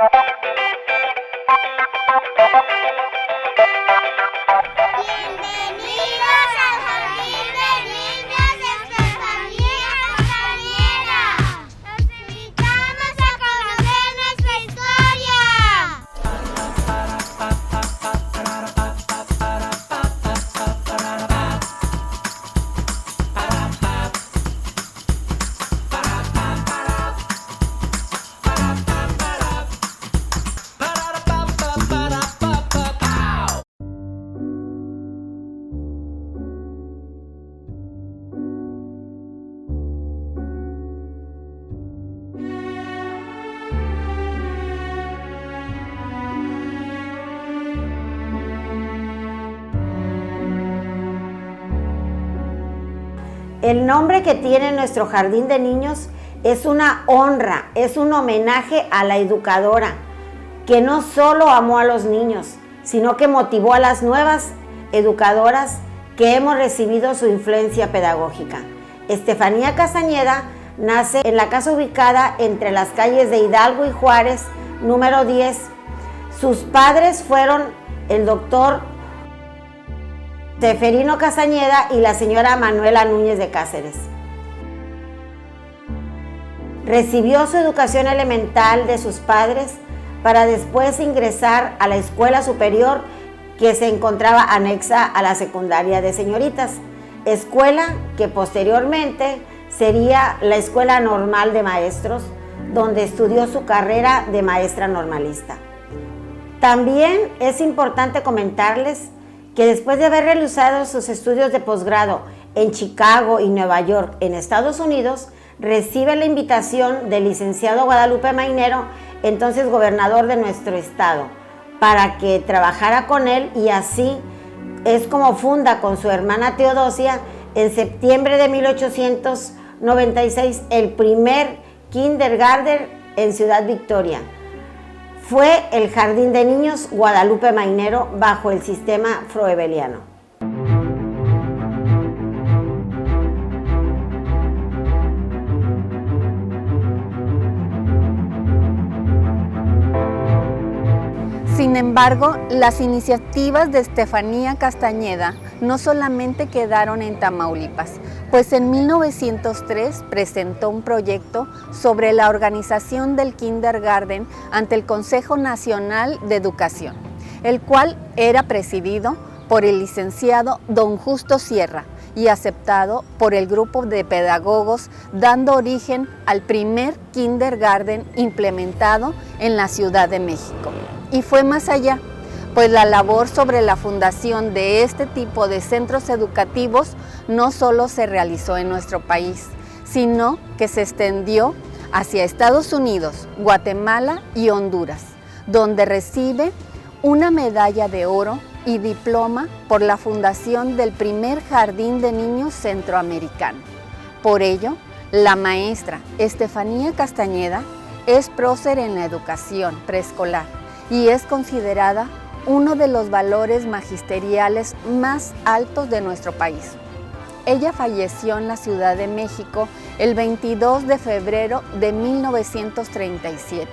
Bienvenidos al Jardín de Niños de Estefanía Castañeda. Los invitamos a conocer nuestra historia. El nombre que tiene nuestro jardín de niños es una honra, es un homenaje a la educadora, que no solo amó a los niños, sino que motivó a las nuevas educadoras que hemos recibido su influencia pedagógica. Estefanía Castañeda nace en la casa ubicada entre las calles de Hidalgo y Juárez, número 10. Sus padres fueron el doctor Seferino Castañeda y la señora Manuela Núñez de Cáceres. Recibió su educación elemental de sus padres para después ingresar a la escuela superior que se encontraba anexa a la secundaria de señoritas, escuela que posteriormente sería la Escuela Normal de Maestros, donde estudió su carrera de maestra normalista. También es importante comentarles que después de haber realizado sus estudios de posgrado en Chicago y Nueva York, en Estados Unidos, recibe la invitación del licenciado Guadalupe Mainero, entonces gobernador de nuestro estado, para que trabajara con él, y así es como funda con su hermana Teodosia en septiembre de 1896 el primer kindergarten en Ciudad Victoria. Fue el Jardín de Niños Guadalupe Mainero bajo el sistema froebeliano. Sin embargo, las iniciativas de Estefanía Castañeda no solamente quedaron en Tamaulipas, pues en 1903 presentó un proyecto sobre la organización del kindergarten ante el Consejo Nacional de Educación, el cual era presidido por el licenciado don Justo Sierra y aceptado por el grupo de pedagogos, dando origen al primer kindergarten implementado en la Ciudad de México. Y fue más allá, pues la labor sobre la fundación de este tipo de centros educativos no solo se realizó en nuestro país, sino que se extendió hacia Estados Unidos, Guatemala y Honduras, donde recibe una medalla de oro y diploma por la fundación del primer jardín de niños centroamericano. Por ello, la maestra Estefanía Castañeda es prócer en la educación preescolar y es considerada uno de los valores magisteriales más altos de nuestro país. Ella falleció en la Ciudad de México el 22 de febrero de 1937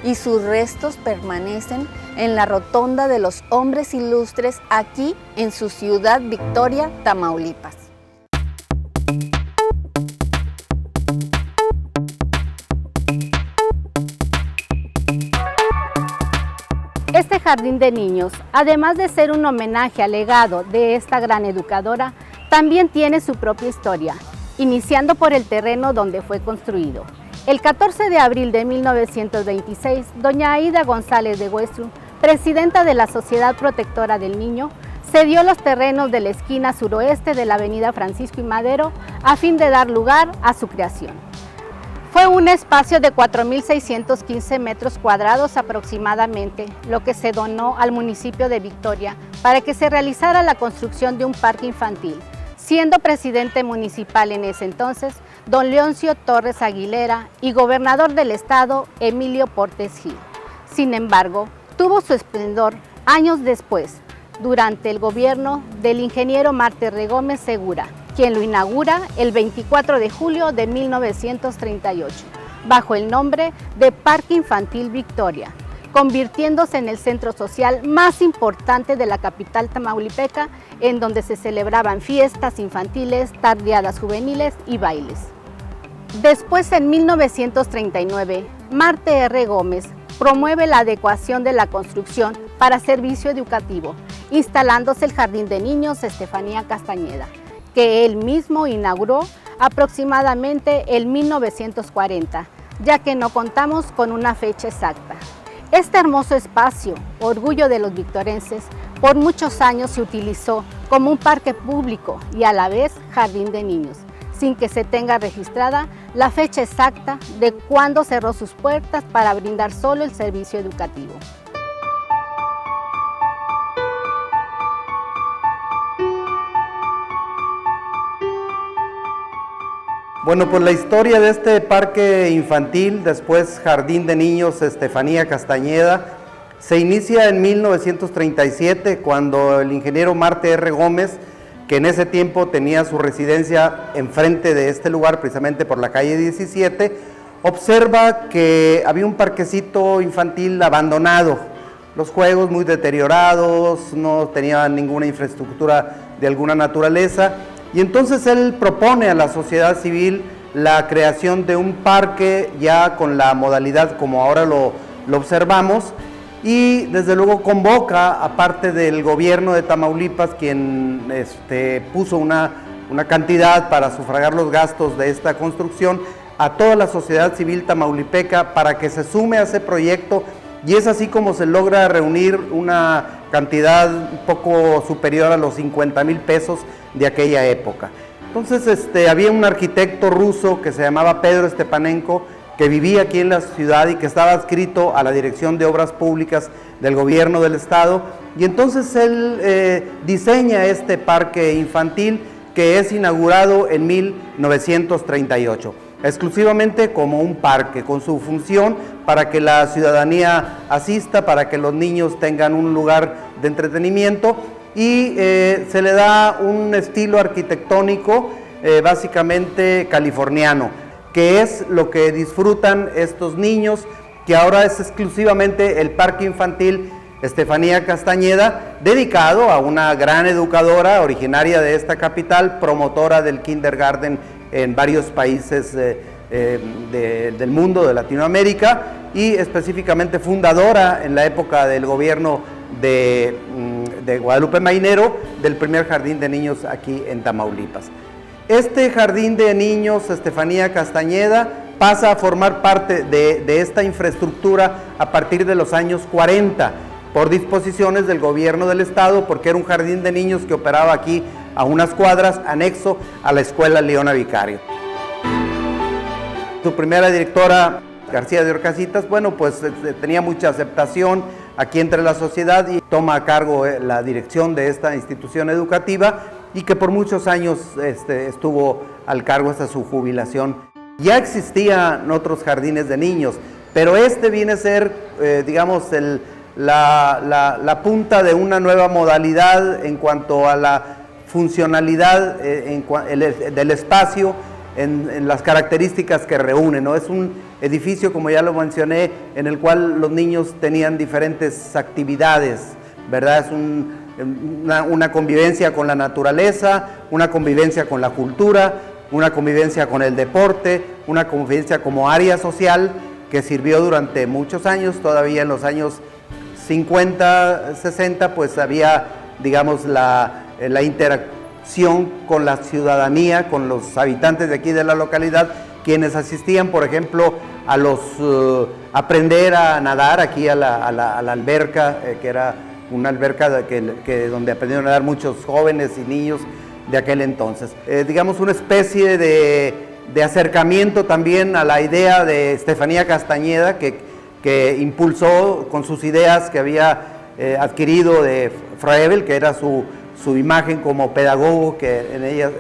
y sus restos permanecen en la Rotonda de los Hombres Ilustres aquí en su ciudad Victoria, Tamaulipas. Este jardín de niños, además de ser un homenaje al legado de esta gran educadora, también tiene su propia historia, iniciando por el terreno donde fue construido. El 14 de abril de 1926, doña Aida González de Huestru, presidenta de la Sociedad Protectora del Niño, cedió los terrenos de la esquina suroeste de la avenida Francisco y Madero a fin de dar lugar a su creación. Fue un espacio de 4.615 metros cuadrados aproximadamente, lo que se donó al municipio de Victoria para que se realizara la construcción de un parque infantil, siendo presidente municipal en ese entonces don Leoncio Torres Aguilera y gobernador del estado Emilio Portes Gil. Sin embargo, tuvo su esplendor años después, durante el gobierno del ingeniero Marte Gómez Segura, quien lo inaugura el 24 de julio de 1938, bajo el nombre de Parque Infantil Victoria, convirtiéndose en el centro social más importante de la capital tamaulipeca, en donde se celebraban fiestas infantiles, tardeadas juveniles y bailes. Después, en 1939, Marte R. Gómez promueve la adecuación de la construcción para servicio educativo, instalándose el Jardín de Niños Estefanía Castañeda, que él mismo inauguró aproximadamente en 1940, ya que no contamos con una fecha exacta. Este hermoso espacio, orgullo de los victorenses, por muchos años se utilizó como un parque público y a la vez jardín de niños, sin que se tenga registrada la fecha exacta de cuándo cerró sus puertas para brindar solo el servicio educativo. Bueno, pues la historia de este parque infantil, después Jardín de Niños Estefanía Castañeda, se inicia en 1937 cuando el ingeniero Marte R. Gómez, que en ese tiempo tenía su residencia enfrente de este lugar, precisamente por la calle 17, observa que había un parquecito infantil abandonado, los juegos muy deteriorados, no tenían ninguna infraestructura de alguna naturaleza. Y entonces él propone a la sociedad civil la creación de un parque ya con la modalidad como ahora lo observamos, y desde luego convoca, aparte del gobierno de Tamaulipas, quien puso una cantidad para sufragar los gastos de esta construcción, a toda la sociedad civil tamaulipeca para que se sume a ese proyecto, y es así como se logra reunir una cantidad un poco superior a los 50,000 pesos de aquella época. Entonces había un arquitecto ruso que se llamaba Pedro Stepanenko, que vivía aquí en la ciudad y que estaba adscrito a la Dirección de Obras Públicas del Gobierno del Estado, y entonces él diseña este parque infantil que es inaugurado en 1938, exclusivamente como un parque, con su función para que la ciudadanía asista, para que los niños tengan un lugar de entretenimiento, y se le da un estilo arquitectónico básicamente californiano, que es lo que disfrutan estos niños, que ahora es exclusivamente el Parque Infantil Estefanía Castañeda, dedicado a una gran educadora originaria de esta capital, promotora del kindergarten en varios países del mundo, de Latinoamérica, y específicamente fundadora en la época del gobierno de Guadalupe Mainero del primer jardín de niños aquí en Tamaulipas. Este jardín de niños Estefanía Castañeda pasa a formar parte de esta infraestructura a partir de los años 40 por disposiciones del gobierno del estado, porque era un jardín de niños que operaba aquí a unas cuadras anexo a la escuela Leona Vicario. Su primera directora, García de Orcasitas, bueno, pues tenía mucha aceptación aquí entre la sociedad y toma a cargo la dirección de esta institución educativa, y que por muchos años estuvo al cargo hasta su jubilación. Ya existían otros jardines de niños, pero viene a ser, digamos, la punta de una nueva modalidad en cuanto a la funcionalidad del espacio, en las características que reúne, ¿no? Es un edificio, como ya lo mencioné, en el cual los niños tenían diferentes actividades, ¿verdad? Es una convivencia con la naturaleza, una convivencia con la cultura, una convivencia con el deporte, una convivencia como área social que sirvió durante muchos años. Todavía en los años 50, 60, pues había, digamos, la interacción con la ciudadanía, con los habitantes de aquí de la localidad, quienes asistían, por ejemplo, a aprender a nadar aquí a la alberca, que era una alberca donde aprendieron a nadar muchos jóvenes y niños de aquel entonces. Digamos, una especie de acercamiento también a la idea de Estefanía Castañeda, que impulsó con sus ideas que había adquirido de Froebel, que era su imagen como pedagogo, que en ella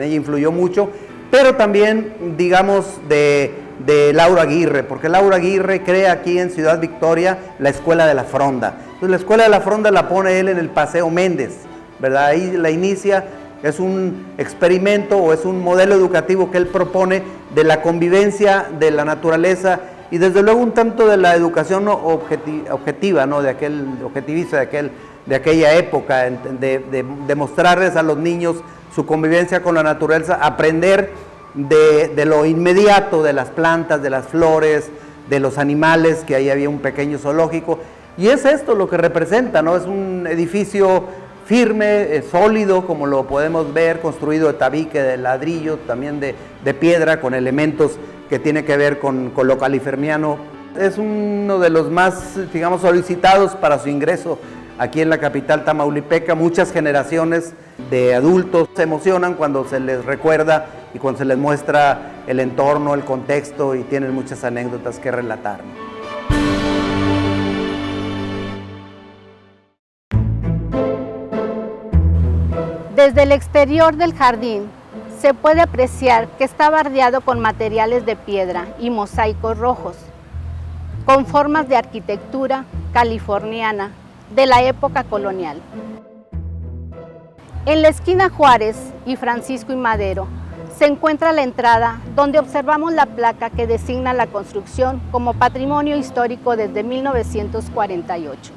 influyó mucho, pero también, digamos, de Laura Aguirre, porque Laura Aguirre crea aquí en Ciudad Victoria la Escuela de la Fronda. Entonces la Escuela de la Fronda la pone él en el Paseo Méndez, ¿verdad? Ahí la inicia, es un experimento o es un modelo educativo que él propone de la convivencia de la naturaleza y desde luego un tanto de la educación objetiva, ¿no? Objetivista de aquella época, de mostrarles a los niños su convivencia con la naturaleza, aprender de lo inmediato, de las plantas, de las flores, de los animales, que ahí había un pequeño zoológico, y es esto lo que representa, ¿no? Es un edificio firme, sólido, como lo podemos ver, construido de tabique, de ladrillo, también de piedra, con elementos que tiene que ver con lo californiano. Es uno de los más, digamos, solicitados para su ingreso aquí en la capital tamaulipeca. Muchas generaciones de adultos se emocionan cuando se les recuerda y cuando se les muestra el entorno, el contexto, y tienen muchas anécdotas que relatar. Desde el exterior del jardín se puede apreciar que está bardeado con materiales de piedra y mosaicos rojos, con formas de arquitectura californiana de la época colonial. En la esquina Juárez y Francisco y Madero se encuentra la entrada donde observamos la placa que designa la construcción como Patrimonio Histórico desde 1948.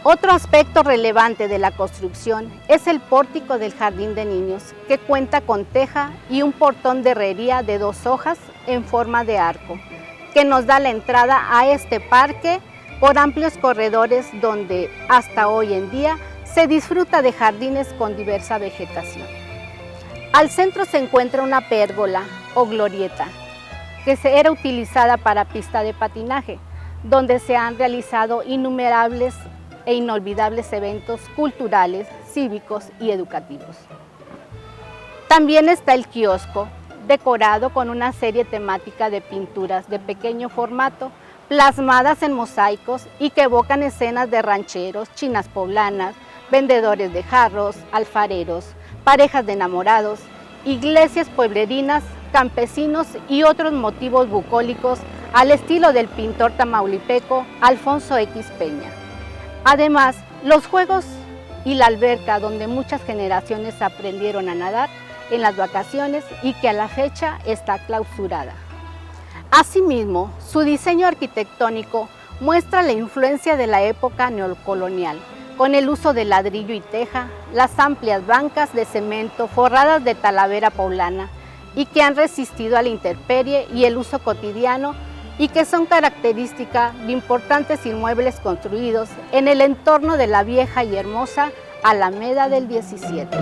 Otro aspecto relevante de la construcción es el pórtico del Jardín de Niños, que cuenta con teja y un portón de herrería de 2 hojas en forma de arco, que nos da la entrada a este parque por amplios corredores donde hasta hoy en día se disfruta de jardines con diversa vegetación. Al centro se encuentra una pérgola o glorieta, que era utilizada para pista de patinaje, donde se han realizado innumerables e inolvidables eventos culturales, cívicos y educativos. También está el kiosco, decorado con una serie temática de pinturas de pequeño formato, plasmadas en mosaicos y que evocan escenas de rancheros, chinas poblanas, vendedores de jarros, alfareros, parejas de enamorados, iglesias pueblerinas, campesinos y otros motivos bucólicos al estilo del pintor tamaulipeco Alfonso X. Peña. Además, los juegos y la alberca donde muchas generaciones aprendieron a nadar en las vacaciones y que a la fecha está clausurada. Asimismo, su diseño arquitectónico muestra la influencia de la época neocolonial, con el uso de ladrillo y teja, las amplias bancas de cemento forradas de talavera poblana y que han resistido a la intemperie y el uso cotidiano y que son característica de importantes inmuebles construidos en el entorno de la vieja y hermosa Alameda del 17.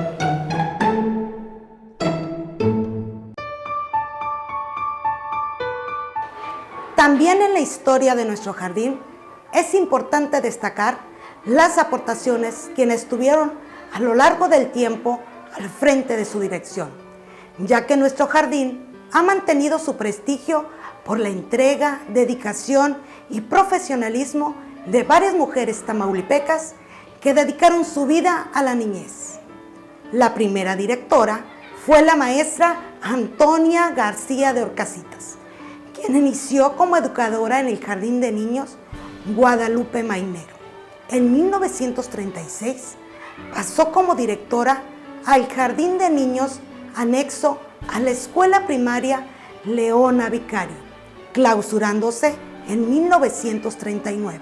También en la historia de nuestro jardín es importante destacar las aportaciones quienes estuvieron a lo largo del tiempo al frente de su dirección, ya que nuestro jardín ha mantenido su prestigio por la entrega, dedicación y profesionalismo de varias mujeres tamaulipecas que dedicaron su vida a la niñez. La primera directora fue la maestra Antonia García de Orcasitas, quien inició como educadora en el Jardín de Niños Guadalupe Mainero. En 1936 pasó como directora al Jardín de Niños anexo a la Escuela Primaria Leona Vicario, clausurándose en 1939.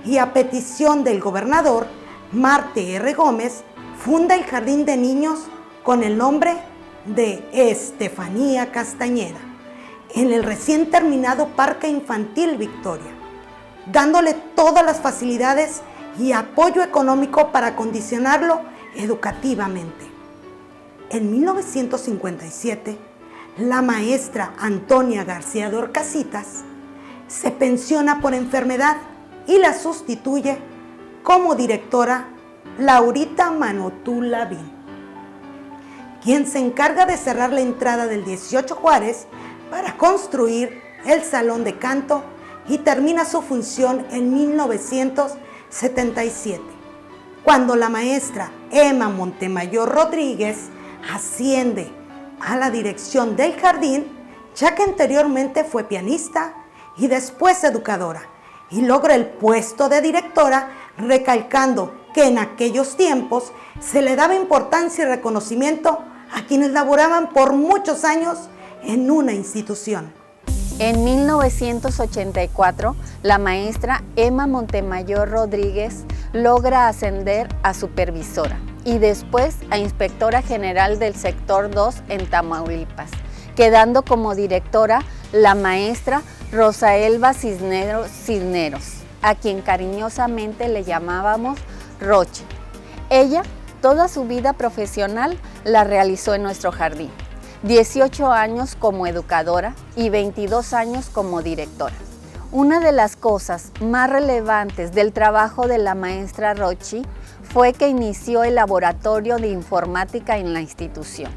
Y a petición del gobernador Marte R. Gómez, funda el Jardín de Niños con el nombre de Estefanía Castañeda, en el recién terminado Parque Infantil Victoria, dándole todas las facilidades y apoyo económico para acondicionarlo educativamente. En 1957, la maestra Antonia García de Orcasitas se pensiona por enfermedad y la sustituye como directora Laurita Manotú Lavín, quien se encarga de cerrar la entrada del 18 Juárez para construir el salón de canto y termina su función en 1977, cuando la maestra Emma Montemayor Rodríguez asciende a la dirección del jardín, ya que anteriormente fue pianista y después educadora, y logra el puesto de directora, recalcando que en aquellos tiempos se le daba importancia y reconocimiento a quienes laboraban por muchos años en una institución. En 1984, la maestra Emma Montemayor Rodríguez logra ascender a supervisora y después a inspectora general del sector 2 en Tamaulipas, quedando como directora la maestra Rosa Elba Cisneros, a quien cariñosamente le llamábamos Rochi. Ella, toda su vida profesional, la realizó en nuestro jardín. 18 años como educadora y 22 años como directora. Una de las cosas más relevantes del trabajo de la maestra Rochi fue que inició el laboratorio de informática en la institución.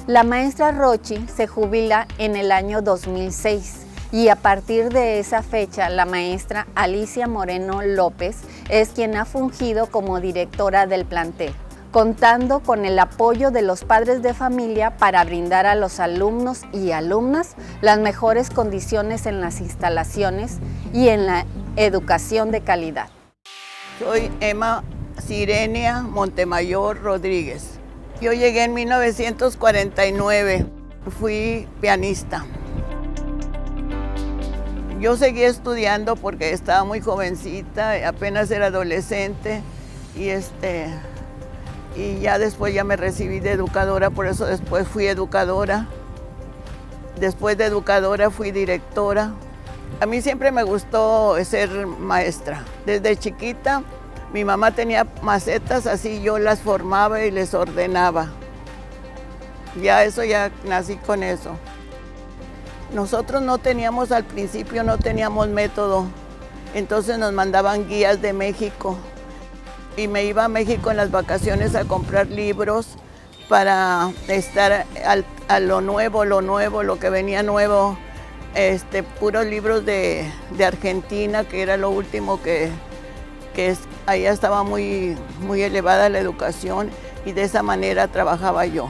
La maestra Rochi se jubila en el año 2006 y a partir de esa fecha la maestra Alicia Moreno López es quien ha fungido como directora del plantel, contando con el apoyo de los padres de familia para brindar a los alumnos y alumnas las mejores condiciones en las instalaciones y en la educación de calidad. Soy Emma Sirenia Montemayor Rodríguez. Yo llegué en 1949, fui pianista. Yo seguí estudiando porque estaba muy jovencita, apenas era adolescente y ya después ya me recibí de educadora, por eso después fui educadora. Después de educadora fui directora. A mí siempre me gustó ser maestra. Desde chiquita mi mamá tenía macetas, así yo las formaba y les ordenaba. Ya nací con eso. Nosotros no teníamos al principio, no teníamos método. Entonces nos mandaban guías de México. Y me iba a México en las vacaciones a comprar libros para estar a lo nuevo, lo que venía nuevo, puros libros de Argentina, que era lo último allá estaba muy, muy elevada la educación y de esa manera trabajaba yo.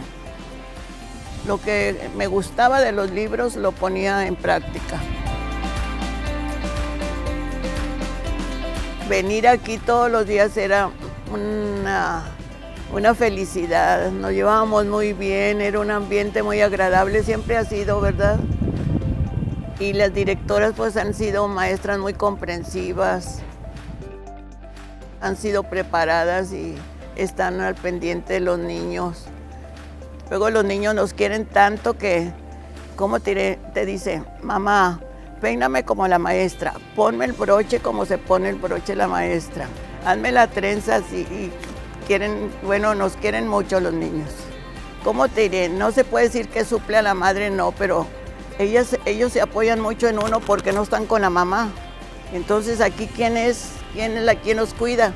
Lo que me gustaba de los libros lo ponía en práctica. Venir aquí todos los días era una felicidad, nos llevábamos muy bien, era un ambiente muy agradable, siempre ha sido, ¿verdad? Y las directoras pues han sido maestras muy comprensivas, han sido preparadas y están al pendiente de los niños. Luego los niños nos quieren tanto que, ¿cómo te dice? Mamá, peíname como la maestra, ponme el broche como se pone el broche la maestra, hazme la trenza así, y nos quieren mucho los niños. ¿Cómo te diré? No se puede decir que suple a la madre, no, pero ellos se apoyan mucho en uno porque no están con la mamá. Entonces aquí, ¿quién nos cuida?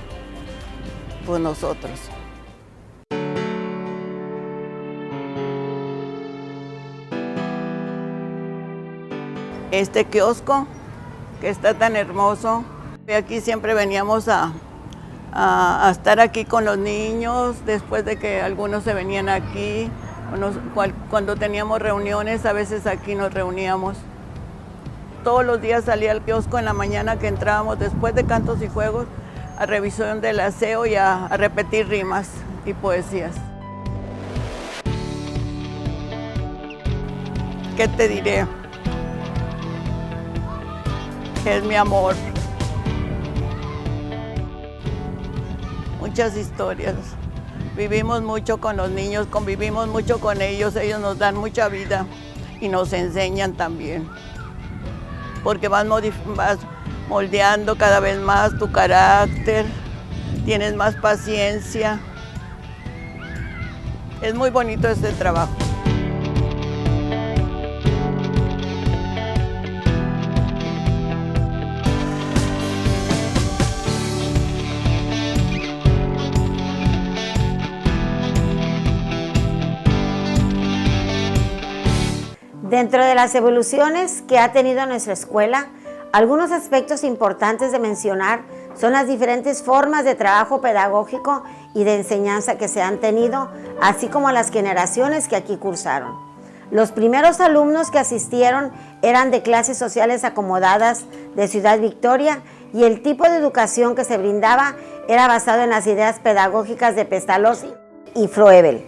Pues nosotros. Este kiosco que está tan hermoso, aquí siempre veníamos a estar aquí con los niños, después de que algunos se venían aquí, cuando teníamos reuniones, a veces aquí nos reuníamos. Todos los días salía al kiosco en la mañana que entrábamos, después de cantos y juegos, a revisión del aseo y a repetir rimas y poesías. ¿Qué te diré? Es mi amor. Muchas historias. Vivimos mucho con los niños, convivimos mucho con ellos nos dan mucha vida y nos enseñan también. Porque vas moldeando cada vez más tu carácter, tienes más paciencia. Es muy bonito este trabajo. Dentro de las evoluciones que ha tenido nuestra escuela, algunos aspectos importantes de mencionar son las diferentes formas de trabajo pedagógico y de enseñanza que se han tenido, así como las generaciones que aquí cursaron. Los primeros alumnos que asistieron eran de clases sociales acomodadas de Ciudad Victoria y el tipo de educación que se brindaba era basado en las ideas pedagógicas de Pestalozzi y Froebel.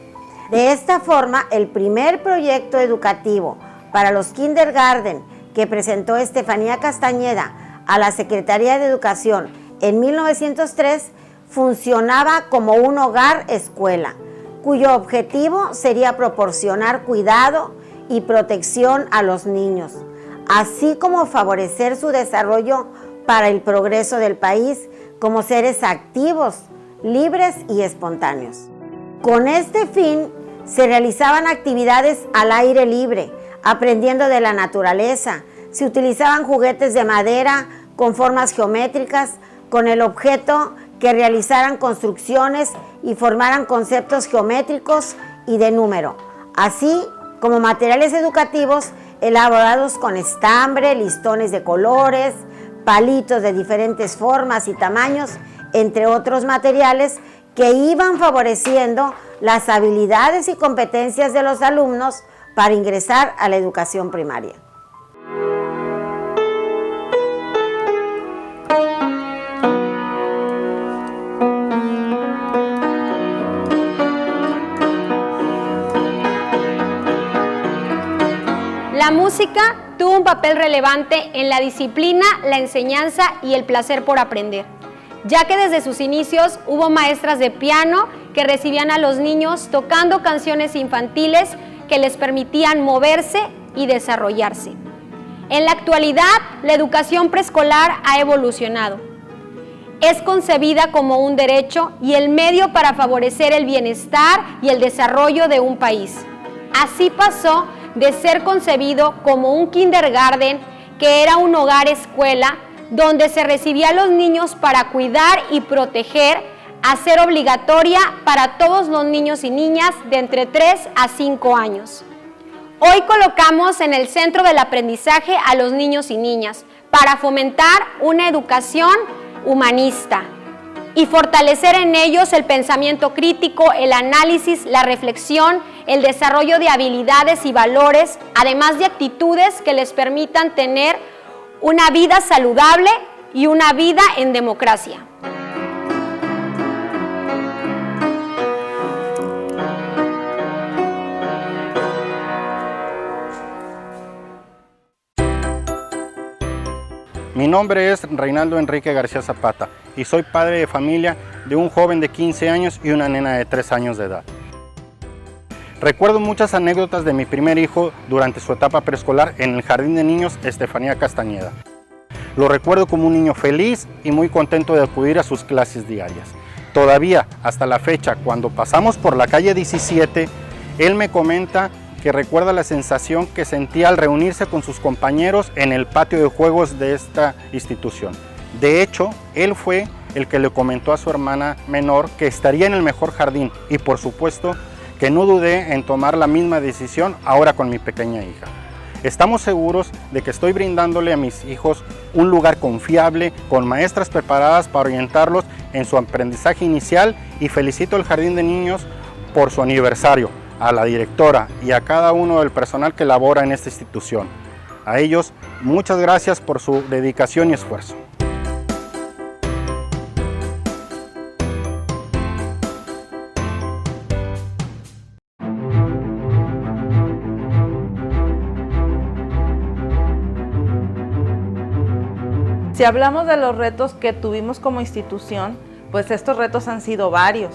De esta forma, el primer proyecto educativo para los kindergarten que presentó Estefanía Castañeda a la Secretaría de Educación en 1903 funcionaba como un hogar-escuela, cuyo objetivo sería proporcionar cuidado y protección a los niños, así como favorecer su desarrollo para el progreso del país como seres activos, libres y espontáneos. Con este fin, se realizaban actividades al aire libre, aprendiendo de la naturaleza. Se utilizaban juguetes de madera con formas geométricas, con el objeto que realizaran construcciones y formaran conceptos geométricos y de número, así como materiales educativos elaborados con estambre, listones de colores, palitos de diferentes formas y tamaños, entre otros materiales que iban favoreciendo las habilidades y competencias de los alumnos para ingresar a la educación primaria. La música tuvo un papel relevante en la disciplina, la enseñanza y el placer por aprender, ya que desde sus inicios hubo maestras de piano que recibían a los niños tocando canciones infantiles que les permitían moverse y desarrollarse. En la actualidad, la educación preescolar ha evolucionado. Es concebida como un derecho y el medio para favorecer el bienestar y el desarrollo de un país. Así pasó de ser concebido como un kindergarten, que era un hogar-escuela, donde se recibía a los niños para cuidar y proteger, a ser obligatoria para todos los niños y niñas de entre 3 a 5 años. Hoy colocamos en el centro del aprendizaje a los niños y niñas para fomentar una educación humanista y fortalecer en ellos el pensamiento crítico, el análisis, la reflexión, el desarrollo de habilidades y valores, además de actitudes que les permitan tener una vida saludable y una vida en democracia. Mi nombre es Reinaldo Enrique García Zapata y soy padre de familia de un joven de 15 años y una nena de 3 años de edad. Recuerdo muchas anécdotas de mi primer hijo durante su etapa preescolar en el Jardín de Niños Estefanía Castañeda. Lo recuerdo como un niño feliz y muy contento de acudir a sus clases diarias. Todavía, hasta la fecha, cuando pasamos por la calle 17, él me comenta que recuerda la sensación que sentía al reunirse con sus compañeros en el patio de juegos de esta institución. De hecho, él fue el que le comentó a su hermana menor que estaría en el mejor jardín y por supuesto que no dudé en tomar la misma decisión ahora con mi pequeña hija. Estamos seguros de que estoy brindándole a mis hijos un lugar confiable, con maestras preparadas para orientarlos en su aprendizaje inicial y felicito al Jardín de Niños por su aniversario, a la directora y a cada uno del personal que labora en esta institución. A ellos, muchas gracias por su dedicación y esfuerzo. Si hablamos de los retos que tuvimos como institución, pues estos retos han sido varios.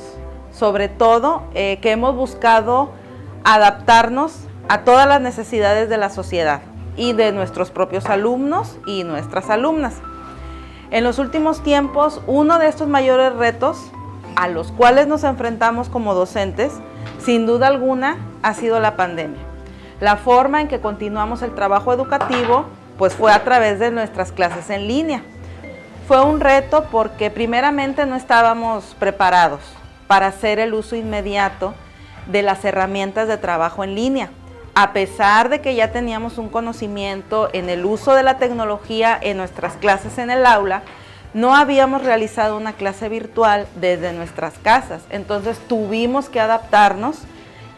Sobre todo que hemos buscado adaptarnos a todas las necesidades de la sociedad y de nuestros propios alumnos y nuestras alumnas. En los últimos tiempos, uno de estos mayores retos a los cuales nos enfrentamos como docentes, sin duda alguna, ha sido la pandemia. La forma en que continuamos el trabajo educativo, pues fue a través de nuestras clases en línea. Fue un reto porque primeramente no estábamos preparados para hacer el uso inmediato de las herramientas de trabajo en línea. A pesar de que ya teníamos un conocimiento en el uso de la tecnología en nuestras clases en el aula, no habíamos realizado una clase virtual desde nuestras casas. Entonces tuvimos que adaptarnos.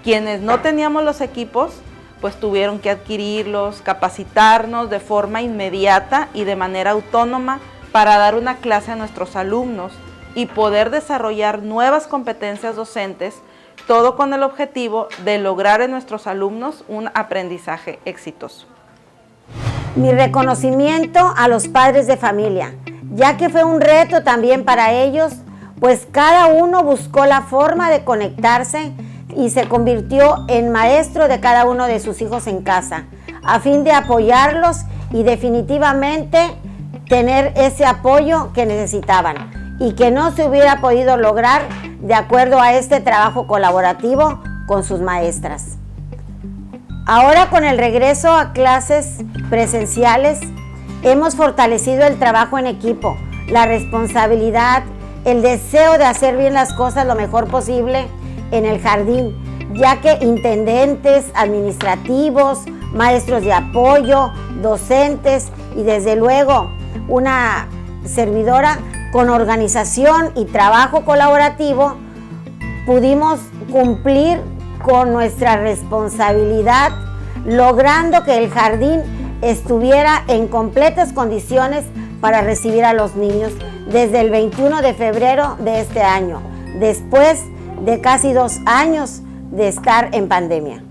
Quienes no teníamos los equipos, pues tuvieron que adquirirlos, capacitarnos de forma inmediata y de manera autónoma para dar una clase a nuestros alumnos y poder desarrollar nuevas competencias docentes, todo con el objetivo de lograr en nuestros alumnos un aprendizaje exitoso. Mi reconocimiento a los padres de familia, ya que fue un reto también para ellos, pues cada uno buscó la forma de conectarse y se convirtió en maestro de cada uno de sus hijos en casa, a fin de apoyarlos y definitivamente tener ese apoyo que necesitaban y que no se hubiera podido lograr de acuerdo a este trabajo colaborativo con sus maestras. Ahora, con el regreso a clases presenciales, hemos fortalecido el trabajo en equipo, la responsabilidad, el deseo de hacer bien las cosas lo mejor posible en el jardín, ya que intendentes, administrativos, maestros de apoyo, docentes y desde luego una servidora con organización y trabajo colaborativo, pudimos cumplir con nuestra responsabilidad, logrando que el jardín estuviera en completas condiciones para recibir a los niños desde el 21 de febrero de este año, después de casi 2 años de estar en pandemia.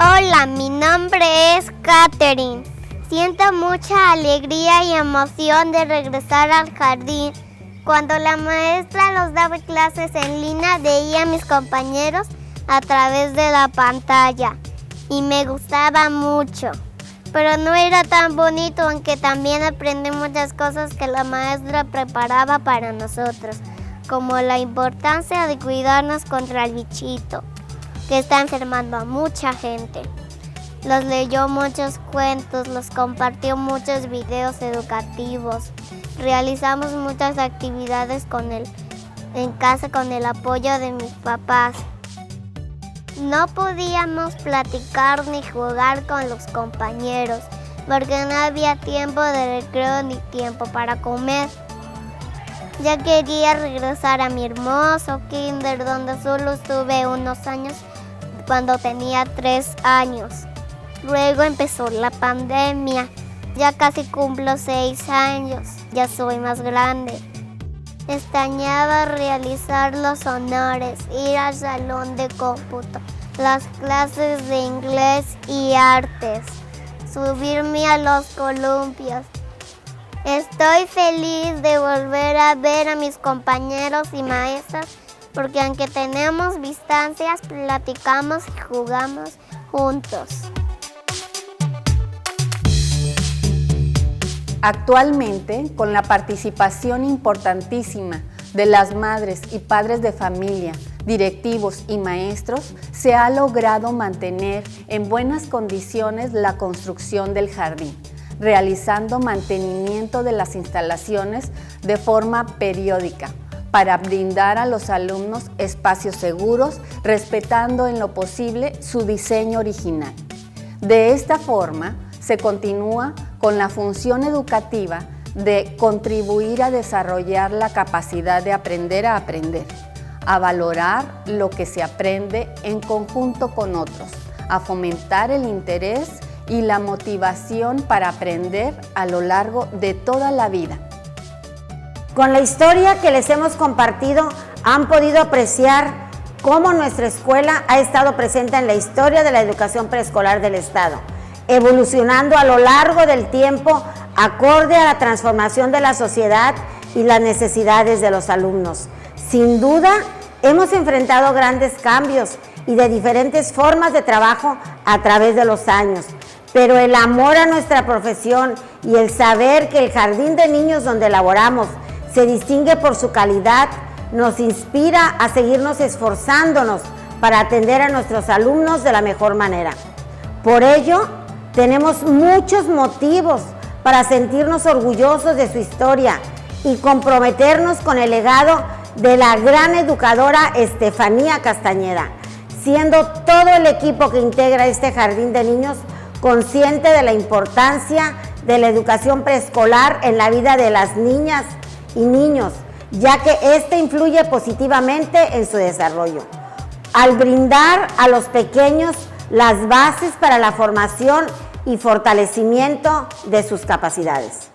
Hola, mi nombre es Katherine. Siento mucha alegría y emoción de regresar al jardín. Cuando la maestra nos daba clases en línea, veía a mis compañeros a través de la pantalla y me gustaba mucho. Pero no era tan bonito, aunque también aprendí muchas cosas que la maestra preparaba para nosotros, como la importancia de cuidarnos contra el bichito, que está enfermando a mucha gente. Los leyó muchos cuentos, los compartió muchos videos educativos. Realizamos muchas actividades en casa con el apoyo de mis papás. No podíamos platicar ni jugar con los compañeros porque no había tiempo de recreo ni tiempo para comer. Ya quería regresar a mi hermoso kinder donde solo estuve unos años cuando tenía 3 años. Luego empezó la pandemia. Ya casi cumplo 6 años. Ya soy más grande. Extrañaba realizar los honores, ir al salón de cómputo, las clases de inglés y artes, subirme a los columpios. Estoy feliz de volver a ver a mis compañeros y maestras porque aunque tenemos distancias, platicamos y jugamos juntos. Actualmente, con la participación importantísima de las madres y padres de familia, directivos y maestros, se ha logrado mantener en buenas condiciones la construcción del jardín, realizando mantenimiento de las instalaciones de forma periódica para brindar a los alumnos espacios seguros, respetando en lo posible su diseño original. De esta forma, se continúa con la función educativa de contribuir a desarrollar la capacidad de aprender a aprender, a valorar lo que se aprende en conjunto con otros, a fomentar el interés y la motivación para aprender a lo largo de toda la vida. Con la historia que les hemos compartido, han podido apreciar cómo nuestra escuela ha estado presente en la historia de la educación preescolar del Estado, evolucionando a lo largo del tiempo acorde a la transformación de la sociedad y las necesidades de los alumnos. Sin duda, hemos enfrentado grandes cambios y de diferentes formas de trabajo a través de los años, pero el amor a nuestra profesión y el saber que el jardín de niños donde laboramos se distingue por su calidad, nos inspira a seguirnos esforzándonos para atender a nuestros alumnos de la mejor manera. Por ello, tenemos muchos motivos para sentirnos orgullosos de su historia y comprometernos con el legado de la gran educadora Estefanía Castañeda, siendo todo el equipo que integra este jardín de niños consciente de la importancia de la educación preescolar en la vida de las niñas y niños, ya que ésta influye positivamente en su desarrollo, al brindar a los pequeños las bases para la formación y fortalecimiento de sus capacidades.